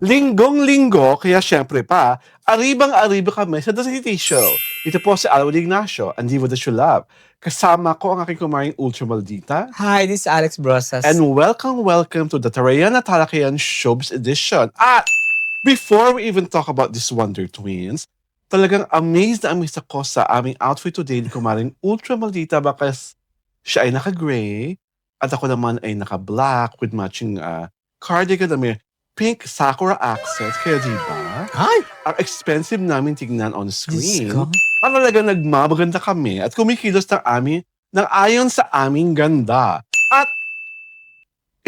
Linggong-linggo, kaya syempre pa, aribang-ariba kami sa The City Show. Ito po si Alwin Ignacio, ang diva that you love. Kasama ko ang aking kumaring Ultra Maldita. Hi, this is Alex Brosas. And welcome to the Tarayana Talakayan Showbiz Edition. At before we even talk about these Wonder Twins, talagang amazed na amazed ako sa aming outfit today ni kumaring Ultra Maldita because siya ay naka-gray at ako naman ay naka-black with matching cardigan na may pink sakura accents. Kaya diba? Hi! Ang expensive namin tignan on screen. Diyos ko. Ang talagang nagmamaganda kami at kumikilos ng ayon sa aming ganda. At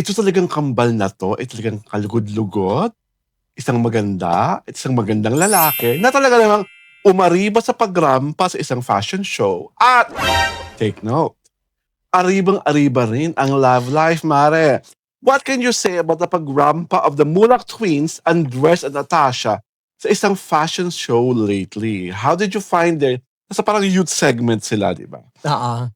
ito talagang kambal na to, ito talagang kalugod-lugod, isang magandang lalaki na talaga namang umariba sa pagrampa sa isang fashion show. At, take note, aribang-ariba rin ang love life, mare. What can you say about the pagrampa of the Mulak twins, Andres and Natasha, sa isang fashion show lately? How did you find their, nasa parang youth segment sila, di ba?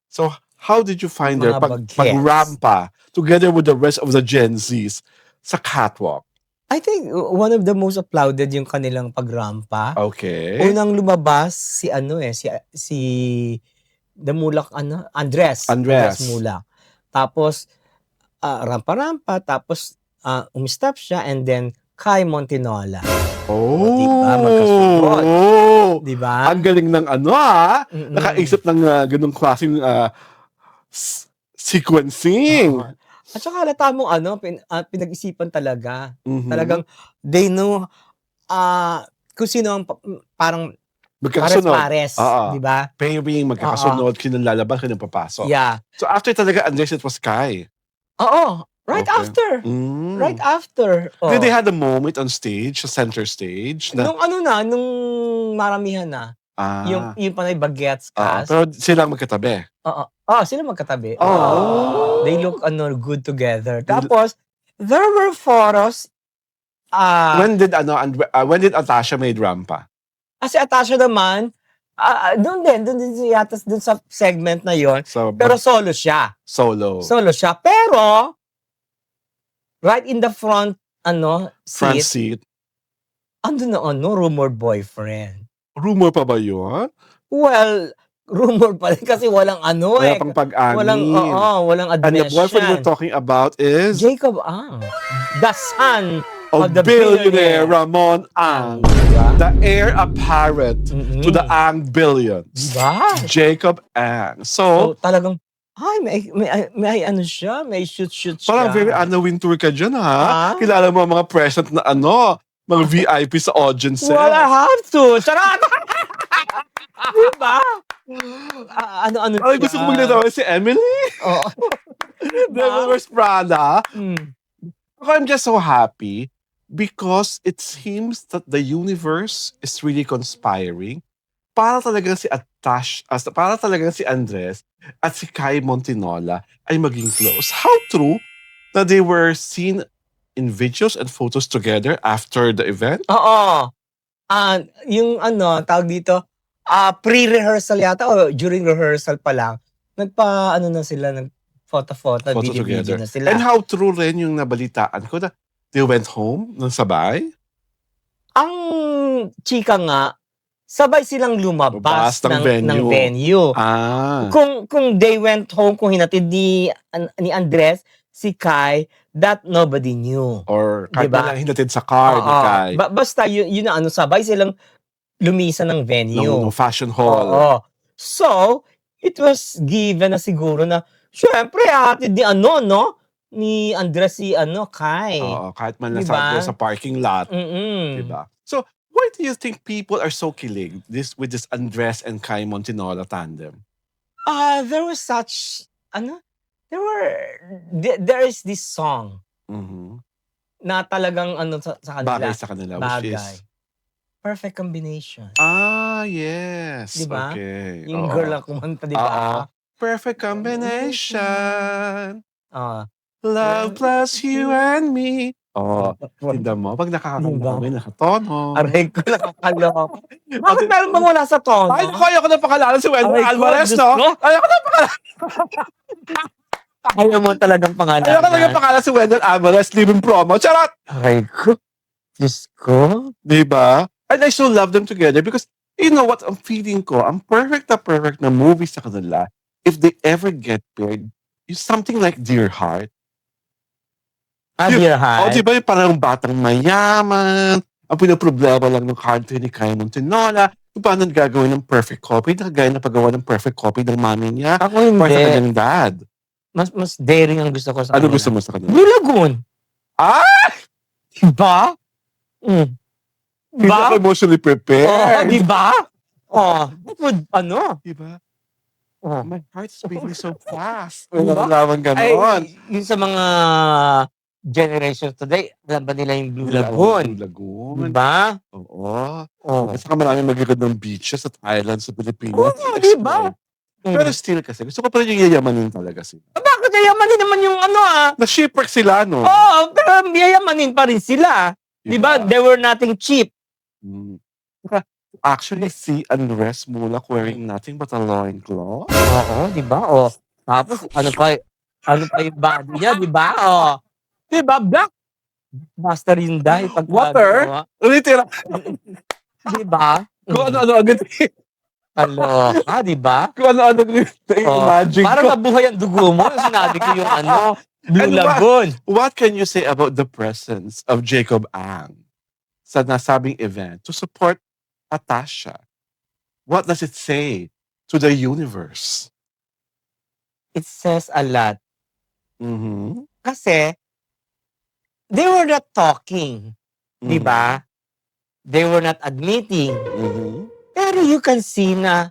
So, how did you find their Mga bagets. pagrampa together with the rest of the Gen Zs sa catwalk? I think one of the most applauded yung kanilang pagrampa. Okay. Unang lumabas si si the Mulak Andres Mulak. Tapos rampa-rampa, tapos umistop siya, and then Kai Montinola. Oh, diba? Magkasunod. Diba? Ang galing ng nakaisip ng ganung klaseng sequencing. At saka halata mong pinag-isipan talaga. Mhm. Talagang they know kung sino ang parang Magkakasunod. pares-pares, di ba? Pairing, magkakasunod, kinong lalabas, kinong papasok. Yeah. So after talaga, Andres, it was Kai. Oo. Right Okay. after. Mm. Right after. Oh. Did they had a moment on stage, sa center stage? Na, Nung maramihan na. Yung panay bagets cast. pero silang magkatabi. Oo. Sila magkatabi. Oh. They look good together. Tapos, there were photos. When did Natasha made rampa? Si Atasha naman, doon din yata dun sa segment na yon. So, Pero solo siya. solo. Solo siya. Pero, right in the front Front seat, seat. andun na rumor boyfriend. Rumor pa ba yun? Well, rumor pa rin kasi walang Wala pang pag-amin. Walang And the boyfriend we're admission. talking about is Jacob Ang, the son of the billionaire billionaire. Ramon Ang, Diba? the heir apparent to the Ang billions. Diba? Jacob Ang. So, So, talagang, may siya, may shoot siya. parang very Anna Wintour ka dyan, ha? Ah? Kilala mo ang mga present na mga VIP sa audience. Well, I have to. Charot! Diba? Ano Ay, gusto ko maglalawa si Emily. Oo. Devil Wears Prada. Mm. I'm just so happy because it seems that the universe is really conspiring para talagang si Andres at si Kai Montinola ay maging close. How true that they were seen in videos and photos together after the event? Oo. Yung tawag dito, pre-rehearsal yata o during rehearsal pa lang, na sila, nag-photo, Photo video together. na sila. And how true rin yung nabalitaan ko na they went home ng sabay? Ang chika nga, sabay silang lumabas Lumabas ng ng venue. venue. Ah. Kung they went home, kung hinatid ni Andres, si Kai, that nobody knew. Or kahit Diba? na lang hinatid sa car ni Kai. Basta yun na sabay silang lumisa ng venue. ng fashion hall. Oo. So, it was given na siguro na, syempre, hatid ni Andres si Kai. Oo, kahit man lang Diba? sa parking lot. Mm-mm. Diba? So, why do you think people are so kilig with this Andres and Kai Montinola tandem? There was such, there is this song Mhm. na talagang sa kanila. Bagay sa kanila, which Bagay. is? Perfect combination. Yes. Diba? Okay. Yung Oo. girl na kumanta, di ba? Perfect combination. Ah. Love plus you and me. Tignan mo, pag nakakakanta Diba? kami, nakatono. Aray ko, nakakalok. Bakit meron bang wala sa tono? Ay, naku, ayoko na pakalalan si Wendell Aray ko, Alvarez, Diyos no? ko. Ayoko na Ayaw mo talagang pangalan. pakalalan si Wendell Alvarez, living promo. Charot! Aray ko. Diyos ko. Diba? And I still love them together because you know what ang feeling ko, ang perfect na movie sa kanila, if they ever get paired, is something like Dear Heart. Dear O, Heart. di ba yung parang batang mayaman, ang pinaproblema lang ng country ni Kaya ng Tinola, kung paano gagawin ng perfect copy, kagaya na paggawa ng perfect copy ng mami niya Ako para sa hindi. kanyang dad. Mas daring ang gusto ko sa Ano kanila. gusto mo sa kanila? Blue Lagoon. Ah! Diba? Hindi Diba? ako emotionally prepared. Diba? That would, ano? Diba? Oh. My heart's beating so fast. Diba? Nalaman ganon. Yung sa mga generations today, alam ba nila yung Blue Blue Lagoon? Lagoon. Diba? Oo. Oh. At saka maraming magagandang beaches at islands sa Pilipinas. Oo, diba? Pero still kasi, gusto ko pa rin yung yayamanin talaga sila. Bakit yayamanin naman yung ano Na-shipwreck sila, no? Oo, pero yayamanin pa rin sila. Diba? They were nothing cheap. Mm. Actually, see Andres Mulak wearing nothing but a loincloth. Oo, diba? Tapos, ano pa yung body niya, diba? Diba? Black. Master yung dahil pag Water? Literal. Diba? Kung ano-ano agad. Aloka, diba? Kung ano-ano imagine Parang ko. nabuhay ang dugo mo. Sinabi ko yung Blue And Lagoon. What can you say about the presence of Jacob Ang sa nasabing event to support Atasha? What does it say to the universe? It says a lot. Mm-hmm. Kasi, they were not talking. Diba? They were not admitting. Mm-hmm. Pero you can see na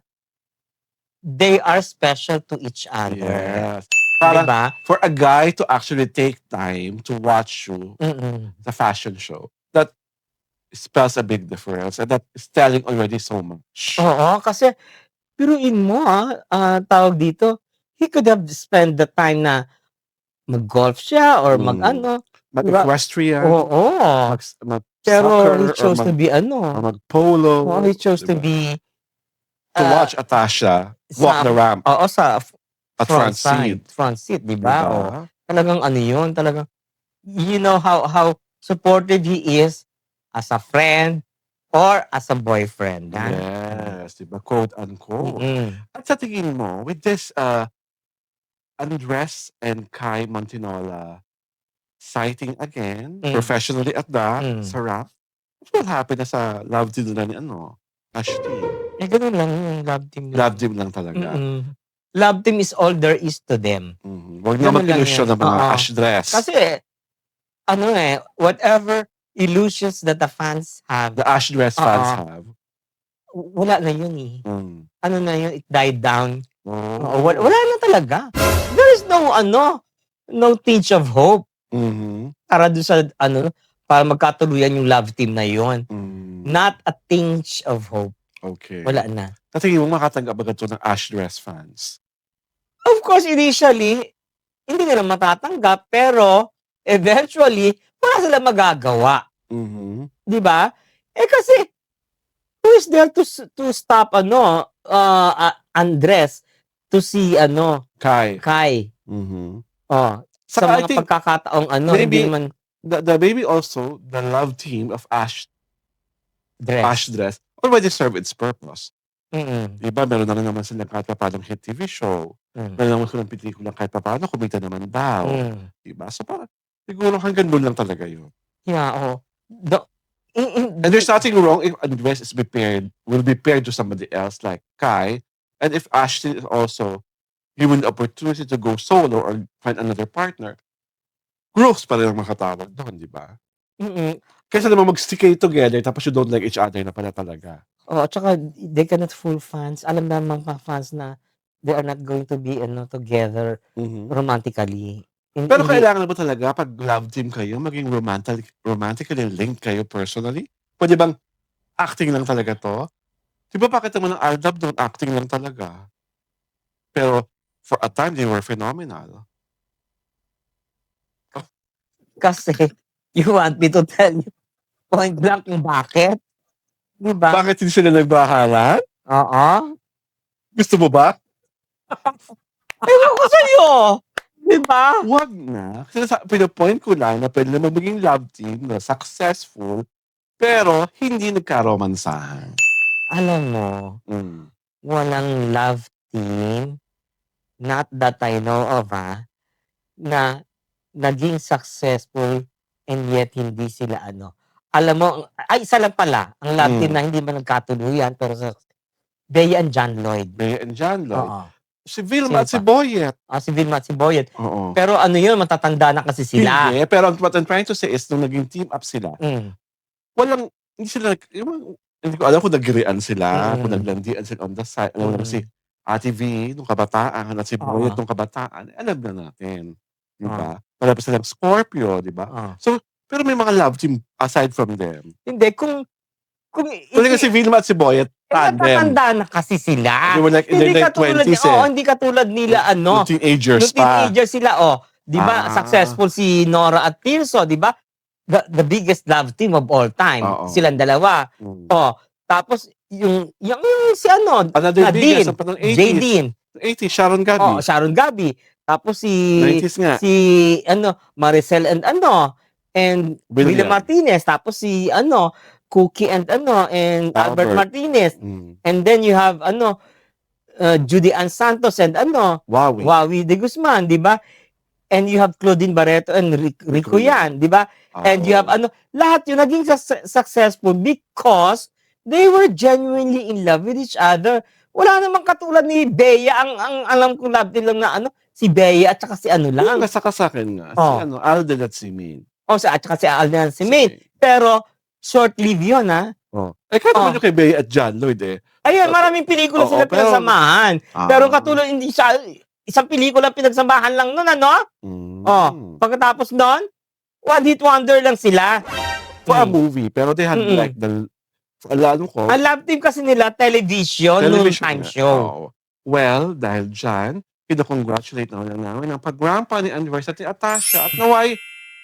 they are special to each other. Yes. Parang Diba? for a guy to actually take time to watch you the fashion show, that spells a big difference and that is telling already so much. Oo, kasi piruin mo tawag dito, he could have spent the time na mag-golf siya or mag-ano. Mag-equestrian. Oo. Pero he chose to be or mag-polo. he chose to be to watch Atasha walk the ramp. Oo, sa at front seat. Front seat, diba? Diba? Talagang ano yun, talagang, you know how supportive he is as a friend or as a boyfriend. Yes, diba? Quote unquote. Mm-mm. At sa tingin mo, with this Andres and Kai Montinola sighting again, professionally at that, sa rap, what will happen na sa love team nila ni Ashley? Ganun lang yung love team. Love team lang talaga. Love team is all there is to them. Huwag na mag-illusion ng mga Ash dress. Kasi, whatever illusions that the fans have, the Ash dress fans have, wala na yun Ano na yun, it died down. Wala na talaga. There is no tinge of hope. Para doon sa, para magkatuluyan yung love team na yun. Not a tinge of hope. Okay. Wala na. Tingin mo makatanggap ba ito ng Ash dress fans? Of course, initially, hindi nila matatanggap, pero eventually, wala sila magagawa. Di ba? Kasi, who is there to stop, Andres, to see, Kai. Sa mga pagkakataong, maybe, hindi naman, maybe also, the love team of Ash dress already served its purpose. Diba, meron na rin naman sila kahit pa paano hit TV show. Meron naman silang pelikula kahit pa paano, kumita naman daw. Diba? So parang, siguro hanggang doon lang talaga yun. Yeah, And there's nothing wrong if Andres will be paired to somebody else like Kai. And if Ashley is also given the opportunity to go solo or find another partner, growth pa rin ang makatawag doon, di ba? Kaysa naman mag-stick kayo together tapos you don't like each other na pala talaga. At saka they cannot fool fans. Alam naman mga fans na they are not going to be together romantically. Pero kailangan ba talaga pag love team kayo maging romantically linked kayo personally? Pwede bang acting lang talaga to? Di ba pakita mo ng Ardab doon, acting lang talaga. Pero for a time, they were phenomenal. Kasi, you want me to tell you point blank yung bakit? Diba? Bakit hindi sila nagbahalan? Oo. Gusto mo ba? Ewan ko sa'yo! Diba? Wag na. Kasi pinapoint ko lang na pwede na maging love team na successful Pero, hindi nagkaromansahan. Alam mo, Mm. walang love team, not that I know of, na naging successful and yet hindi sila ano. Alam mo, isa lang pala, ang love team na hindi man nagkatuluyan, pero Bea and John Lloyd. Bea and John Lloyd. Oo. Si Vilma at si Sino pa? Boyet. Si Vilma at si Boyet. Oo. Pero ano yun, matatanda na kasi sila. Hindi, pero what I'm trying to say is, nung naging team up sila, hindi sila, hindi ko alam kung nagirian sila, kung naglandian sila on the side. Alam mo naman si Ate V, nung kabataan, at si Boyet nung kabataan, alam na natin. Di ba? Para pa silang Scorpio, di ba? So, pero may mga love team aside from them. Hindi, kung Talaga si Vilma at si Boyet, tandem. matatanda na kasi sila. They were like in their late 20s hindi katulad nila, Nung teenagers nung pa. teenagers sila, di ba, successful si Nora at Tirso, di ba? The biggest love team of all time. Silang dalawa. Tapos, yung si Another biggest, sa panang 80s. Jadine. 80s, Sharon Gabi. Sharon Gabi. Tapos 90s nga. si Maricel and William Martinez. Tapos si Cookie and Albert Martinez. And then you have Judy Ann Santos and Wawi de Guzman, di ba? And you have Claudine Barreto and Rico Yan, di ba? And you have lahat yun naging successful because they were genuinely in love with each other. Wala namang katulad ni Bea. Ang alam ko love lang na si Bea at saka si lang. Saka sa akin nga, si Alden at si Min. At saka si Alden at si Min. Pero, short-lived yun, Kaya naman yung kay Bea at John Lloyd Ayun, maraming pelikula sila pinagsamahan. Pero katulad, hindi siya, isang pelikula pinagsamahan lang nun, pagkatapos nun, one hit wonder lang sila. For a movie, pero they had like alam ko. Ang love team kasi nila, television noontime show. Well, dahil dyan, congratulate na lang namin ang pag-grandpa ni Anniversary at Atasha at naway,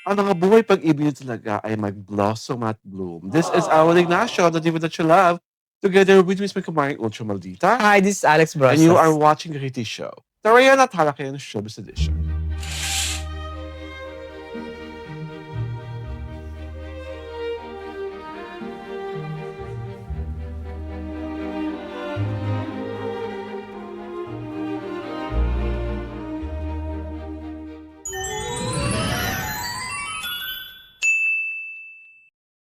ang mga buhay pag-ibig talaga ay mag-blossom at bloom. This is our Ignacio, the diva that you love, together with Miss Kumaring Ultra Maldita. Hi, this is Alex Brosas. And you are watching the Kitty Show. The Rayan at Halakayan Showbiz Edition.